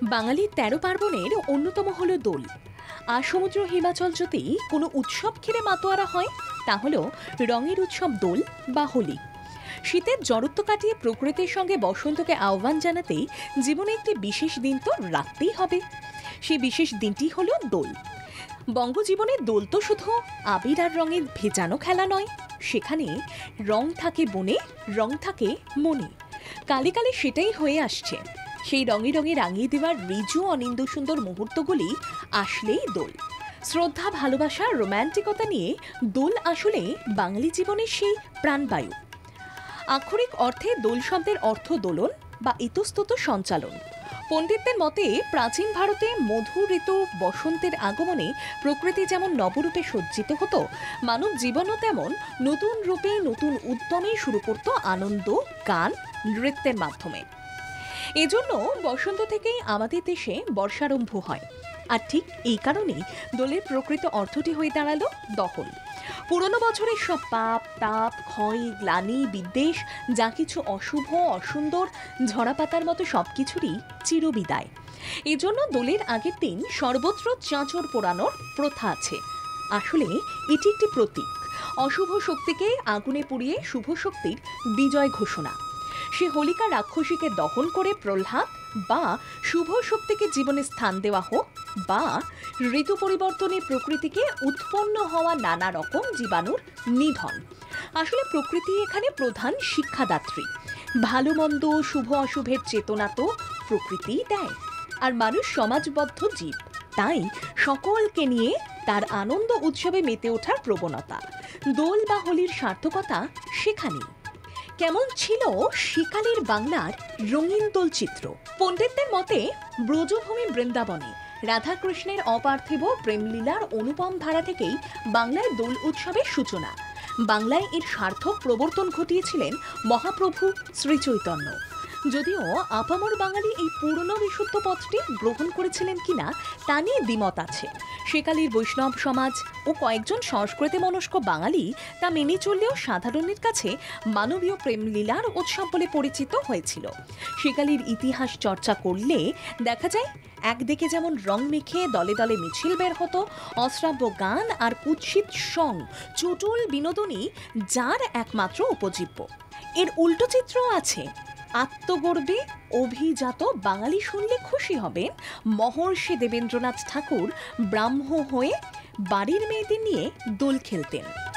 বাঙালির ১৩ পার্বণের অন্যতম হলো দোল। আর সমুদ্র হিমাচল যদি কোনো উৎসব ঘিরে মাতোয়ারা হয় তা হলো রঙের উৎসব দোল বা হোলি। শীতের জড়ত্ব কাটিয়ে প্রকৃতির সঙ্গে বসন্তকে আহ্বান জানাতেই জীবনে একটি বিশেষ দিন তো রাখতেই হবে। সেই বিশেষ দিনটি হলো দোল। বঙ্গজীবনের দোল তো শুধু আবির আর রঙের ভেজানো খেলা নয়, সেখানে রং থাকে বনে, রং থাকে মনে। কালে কালে সেটাই হয়ে আসছে। সেই রঙে রঙে রাঙিয়ে দেওয়ার ঋজু অনিন্দ সুন্দর মুহূর্তগুলি আসলেই দোল। শ্রদ্ধা, ভালোবাসা, রোম্যান্টিকতা নিয়ে দোল আসলে বাঙালি জীবনের সেই প্রাণবায়ু। আক্ষরিক অর্থে দোল শব্দের অর্থ দোলন বা ইতস্তত সঞ্চালন। পণ্ডিতদের মতে প্রাচীন ভারতে মধু ঋতু বসন্তের আগমনে প্রকৃতি যেমন নবরূপে সজ্জিত হতো, মানব জীবনও তেমন নতুন রূপে নতুন উদ্যমে শুরু করত আনন্দ, গান, নৃত্যের মাধ্যমে। এজন্য বসন্ত থেকেই আমাদের দেশে বর্ষারম্ভ হয়। আর ঠিক এই কারণেই দোলের প্রকৃত অর্থটি হয়ে দাঁড়ালো দহন। পুরনো বছরের সব পাপ, তাপ, ক্ষয়, গ্লানি, বিদ্বেষ, যা কিছু অশুভ, অসুন্দর, ঝরাপাতার মতো সবকিছুরই চিরবিদায়। এজন্য দোলের আগের দিন সর্বত্র চাঁচর পোড়ানোর প্রথা আছে। আসলে এটি একটি প্রতীক, অশুভ শক্তিকে আগুনে পুড়িয়ে শুভ শক্তির বিজয় ঘোষণা। সে হোলিকা রাক্ষসীকে দহন করে প্রহ্লাদ বা শুভ শক্তিকে জীবনে স্থান দেওয়া হোক, বা ঋতু পরিবর্তনে প্রকৃতিকে উৎপন্ন হওয়া নানা রকম জীবাণুর নিধন। আসলে প্রকৃতি এখানে প্রধান শিক্ষাদাত্রী। ভালো মন্দ, শুভ অশুভের চেতনা তো প্রকৃতিই দেয়। আর মানুষ সমাজবদ্ধ জীব, তাই সকলকে নিয়ে তার আনন্দ উৎসবে মেতে ওঠার প্রবণতা। দোল বা হোলির সার্থকতা সেখানেই। কেমন ছিল সেকালের বাংলার রঙিন দোলচিত্র? পণ্ডিতদের মতে ব্রজভূমি বৃন্দাবনে রাধাকৃষ্ণের অপার্থিব প্রেমলীলার অনুপম ধারা থেকেই বাংলায় দোল উৎসবের সূচনা। বাংলায় এর সার্থক প্রবর্তন ঘটিয়েছিলেন মহাপ্রভু শ্রীচৈতন্য। যদিও আপামর বাঙালি এই পুরনো বিশুদ্ধ পথটি গ্রহণ করেছিলেন কিনা তা নিয়ে দ্বিমত আছে। সেকালের বৈষ্ণব সমাজ ও কয়েকজন সংস্কৃতি মনস্ক বাঙালি তা মেনে চললেও সাধারণের কাছে মানবীয় প্রেমলীলার উৎসব বলে পরিচিত হয়েছিল। সেকালের ইতিহাস চর্চা করলে দেখা যায় একদিকে যেমন রং মেখে দলে দলে মিছিল বের হতো, অশ্রাব্য গান আর কুৎসিত সং, চটুল বিনোদনী যার একমাত্র উপজীব্য। এর উল্টো চিত্রও আছে। আত্মগর্বে অভিজাত বাঙালি শুনলে খুশি হবেন মহর্ষি দেবেন্দ্রনাথ ঠাকুর ব্রাহ্ম হয়ে বাড়ির মেয়েদের নিয়ে দোল খেলতেন।